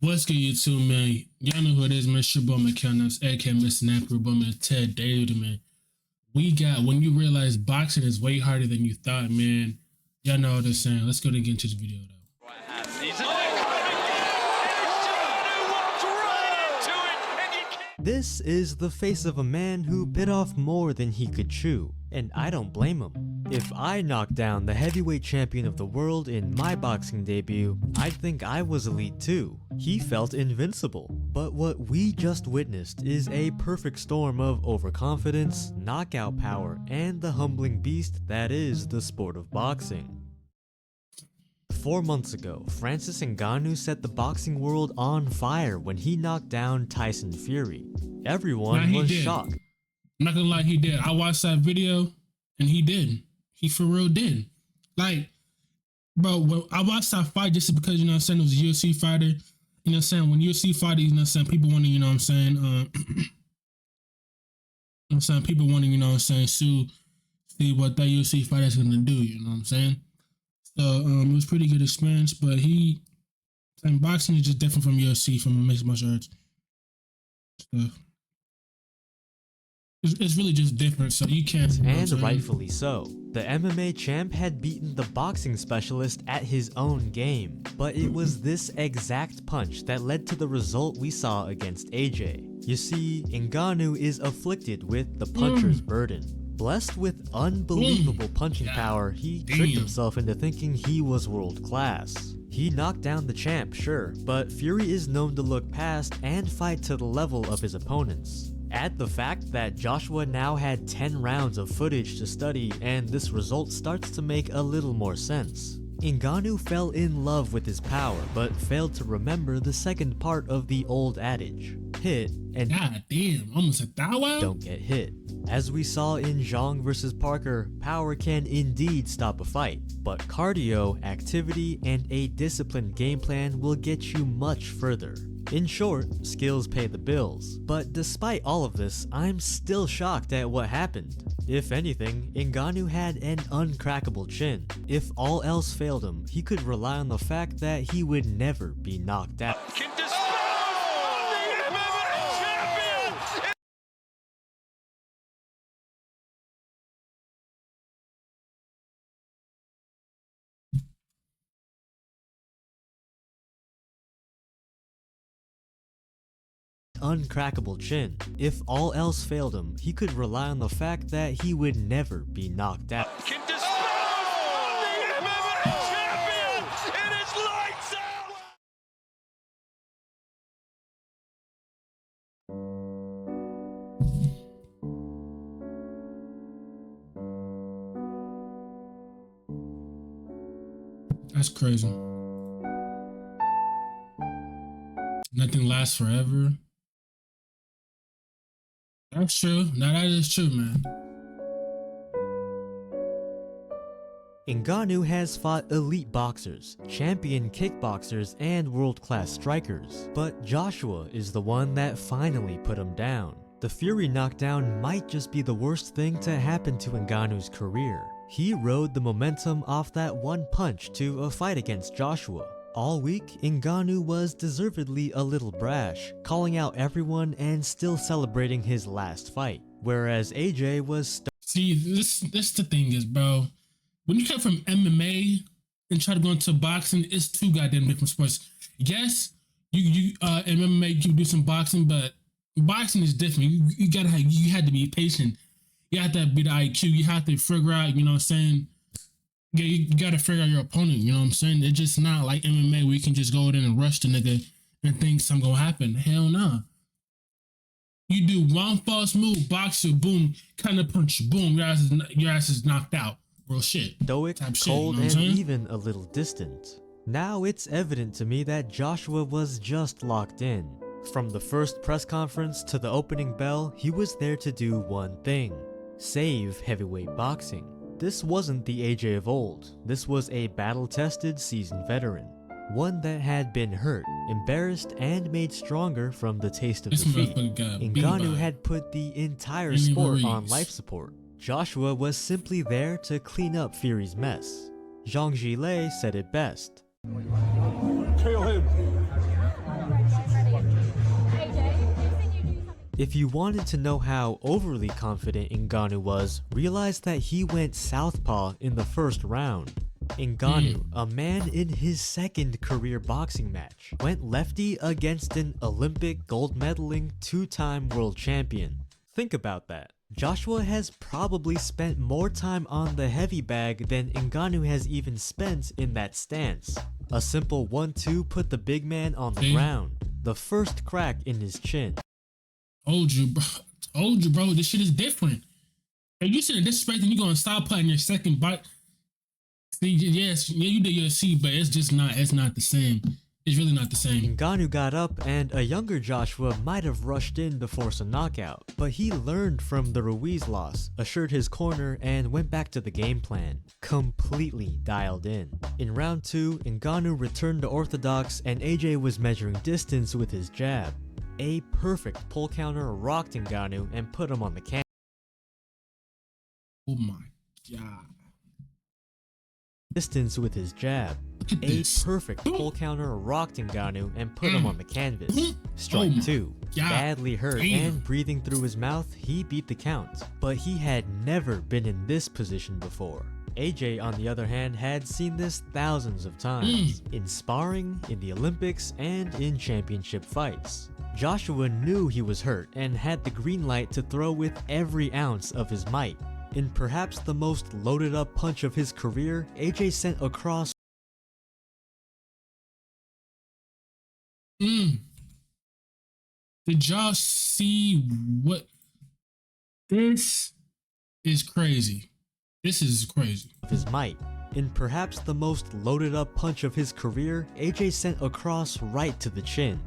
What's good, YouTube, man? Y'all know who it is, man. It's your boy Mickal, aka Mr. Napper, but man, Ted David, man. We got, when you realize boxing is way harder than you thought, man. Y'all know what I'm saying. Let's go to get into this video, though. This is the face of a man who bit off more than he could chew, and I don't blame him. If I knocked down the heavyweight champion of the world in my boxing debut, I'd think I was elite too. He felt invincible. But what we just witnessed is a perfect storm of overconfidence, knockout power, and the humbling beast that is the sport of boxing. 4 months ago, Francis Ngannou set the boxing world on fire when he knocked down Tyson Fury. Everyone was shocked. I'm not gonna lie, he did. I watched that video, and he did. He for real did. Like, bro, when I watched that fight just because, you know what I'm saying, it was a UFC fighter. You know what I'm saying? When UFC fighter, you know what I'm saying, people want to, you know what I'm saying, people want to, you know what I'm saying, see what that UFC fighter is gonna do, you know what I'm saying? So it was pretty good experience, but boxing is just different from UFC, from mixed martial arts stuff. It's really just different, so you can't. And rightfully so. The MMA champ had beaten the boxing specialist at his own game, but it was this exact punch that led to the result we saw against AJ. You see, Ngannou is afflicted with the puncher's burden. Blessed with unbelievable punching power, he tricked himself into thinking he was world class. He knocked down the champ, sure, but Fury is known to look past and fight to the level of his opponents. Add the fact that Joshua now had 10 rounds of footage to study, and this result starts to make a little more sense. Ngannou fell in love with his power, but failed to remember the second part of the old adage. Hit and God damn, almost a thou. Don't get hit. As we saw in Zhang vs Parker, power can indeed stop a fight, but cardio, activity, and a disciplined game plan will get you much further. In short, skills pay the bills. But despite all of this, I'm still shocked at what happened. If anything, Ngannou had an uncrackable chin. If all else failed him, he could rely on the fact that he would never be knocked out. Uncrackable chin. If all else failed him, he could rely on the fact that he would never be knocked out. That's crazy. Nothing lasts forever. That's true. Now that is true, man. Ngannou has fought elite boxers, champion kickboxers, and world-class strikers, but Joshua is the one that finally put him down. The Fury knockdown might just be the worst thing to happen to Ngannou's career. He rode the momentum off that one punch to a fight against Joshua. All week, Ngannou was deservedly a little brash, calling out everyone and still celebrating his last fight, whereas AJ was See, this the thing is, bro, when you come from MMA and try to go into boxing, it's two goddamn different sports. Yes, you in MMA you can do some boxing, but boxing is different. You had to be patient. You have to be the IQ. You have to figure out, you know what I'm saying. Yeah, you gotta figure out your opponent, you know what I'm saying? It's just not like MMA where you can just go in and rush the nigga and think something gonna happen. Hell no. You do one false move, boxer, boom, kind of punch, boom, your ass is knocked out. Real shit. Stoic, cold, you know and even a little distant. Now it's evident to me that Joshua was just locked in. From the first press conference to the opening bell, he was there to do one thing: save heavyweight boxing. This wasn't the AJ of old. This was a battle-tested, seasoned veteran. One that had been hurt, embarrassed, and made stronger from the taste of defeat. Ngannou had put the entire sport on life support. Joshua was simply there to clean up Fury's mess. Zhang said it best. Kill him. If you wanted to know how overly confident Ngannou was, realize that he went southpaw in the first round. Ngannou, a man in his second career boxing match, went lefty against an Olympic gold medaling two-time world champion. Think about that. Joshua has probably spent more time on the heavy bag than Ngannou has even spent in that stance. A simple 1-2 put the big man on the ground, the first crack in his chin. Told you, bro. This shit is different. If you sitting disrespecting, you gonna stop putting your second bite. See, yes, yeah, you did your C, but it's just not. It's not the same. It's really not the same. Ngannou got up, and a younger Joshua might have rushed in to force a knockout, but he learned from the Ruiz loss, assured his corner, and went back to the game plan, completely dialed in. In round 2, Ngannou returned to orthodox, and AJ was measuring distance with his jab. A perfect pull counter rocked Ngannou and put him on the canvas. Oh my god. Distance with his jab. A perfect pull counter rocked Ngannou and put him on the canvas. Strike 2. Badly hurt and breathing through his mouth, he beat the count. But he had never been in this position before. AJ, on the other hand, had seen this thousands of times, in sparring, in the Olympics, and in championship fights. Joshua knew he was hurt and had the green light to throw with every ounce of his might. In perhaps the most loaded up punch of his career, AJ sent across. Did y'all see what? This is crazy. This is crazy. Of his might. In perhaps the most loaded up punch of his career, AJ sent across right to the chin.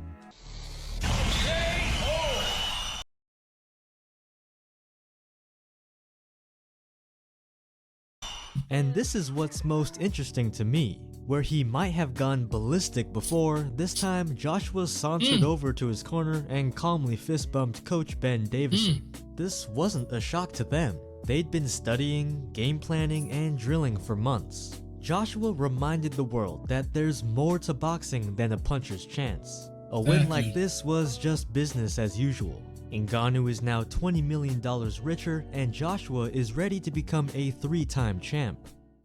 And this is what's most interesting to me. Where he might have gone ballistic before, this time Joshua sauntered over to his corner and calmly fist-bumped Coach Ben Davison. This wasn't a shock to them. They'd been studying, game planning, and drilling for months. Joshua reminded the world that there's more to boxing than a puncher's chance. A win like this was just business as usual. Ngannou is now $20 million richer, and Joshua is ready to become a 3-time champ.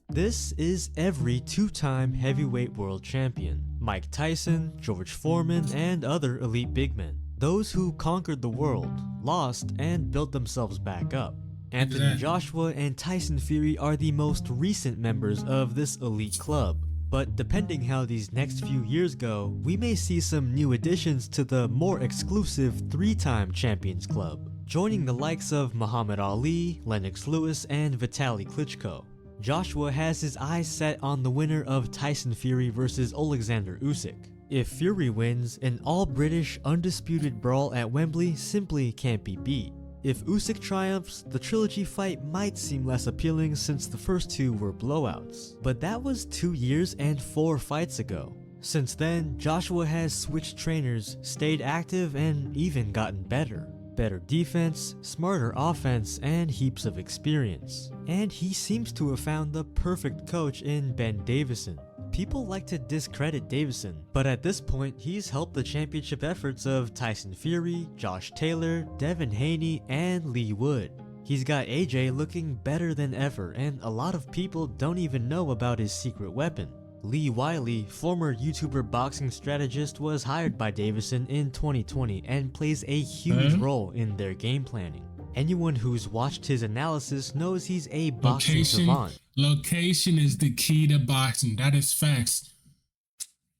This is every 2-time heavyweight world champion. Mike Tyson, George Foreman, and other elite big men. Those who conquered the world, lost, and built themselves back up. Anthony Joshua and Tyson Fury are the most recent members of this elite club. But depending how these next few years go, we may see some new additions to the more exclusive 3-time Champions Club, joining the likes of Muhammad Ali, Lennox Lewis, and Vitaly Klitschko. Joshua has his eyes set on the winner of Tyson Fury versus Alexander Usyk. If Fury wins, an all-British undisputed brawl at Wembley simply can't be beat. If Usyk triumphs, the trilogy fight might seem less appealing since the first 2 were blowouts. But that was 2 years and 4 fights ago. Since then, Joshua has switched trainers, stayed active, and even gotten better. Better defense, smarter offense, and heaps of experience. And he seems to have found the perfect coach in Ben Davison. People like to discredit Davison, but at this point, he's helped the championship efforts of Tyson Fury, Josh Taylor, Devin Haney, and Lee Wood. He's got AJ looking better than ever, and a lot of people don't even know about his secret weapon. Lee Wiley, former YouTuber boxing strategist, was hired by Davison in 2020 and plays a huge role in their game planning. Anyone who's watched his analysis knows he's a boxing savant. Location is the key to boxing. That is facts.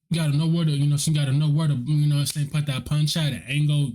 You gotta know where to, you gotta know where to, put that punch at an angle.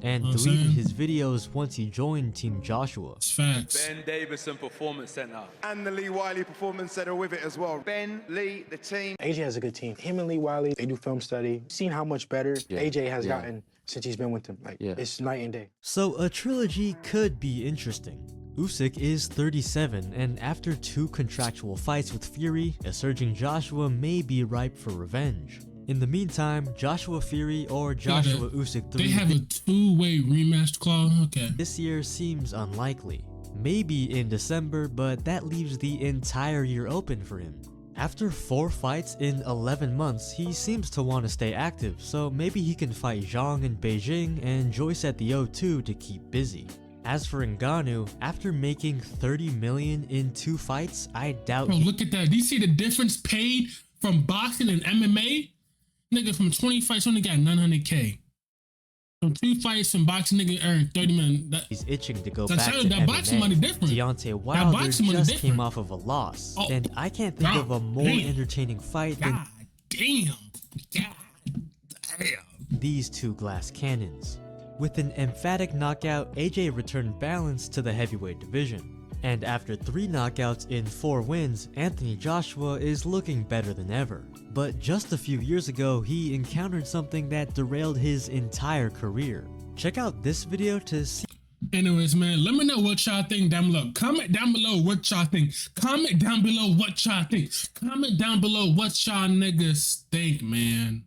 And deleted his videos once he joined Team Joshua. It's facts. Ben Davison Performance Center. And the Lee Wiley Performance Center with it as well. Ben, Lee, the team. AJ has a good team. Him and Lee Wiley, they do film study. Seen how much better AJ has gotten since he's been with them. It's night and day. So a trilogy could be interesting. Usyk is 37, and after 2 contractual fights with Fury, a surging Joshua may be ripe for revenge. In the meantime, Joshua Fury or Joshua Usyk 3 they have a 2-way rematch clause. Okay. This year seems unlikely. Maybe in December, but that leaves the entire year open for him. After 4 fights in 11 months, he seems to want to stay active, so maybe he can fight Zhang in Beijing and Joyce at the O2 to keep busy. As for Ngannou, after making 30 million in 2 fights, I doubt Bro, look at that. Do you see the difference paid from boxing and MMA? Nigga, from 20 fights only got 900K. From 2 fights in boxing, nigga earned 30 million. He's itching to go back that to MMA. Boxing money different. Deontay Wilder boxing money just different. came off of a loss, and I can't think God of a more damn. entertaining fight God damn. God damn. than these 2 glass cannons. With an emphatic knockout, AJ returned balance to the heavyweight division. And after 3 knockouts in 4 wins, Anthony Joshua is looking better than ever. But just a few years ago, he encountered something that derailed his entire career. Check out this video to see. Anyways, man, let me know what y'all think down below. Comment down below what y'all think. Comment down below what y'all think. Comment down below what y'all niggas think, man.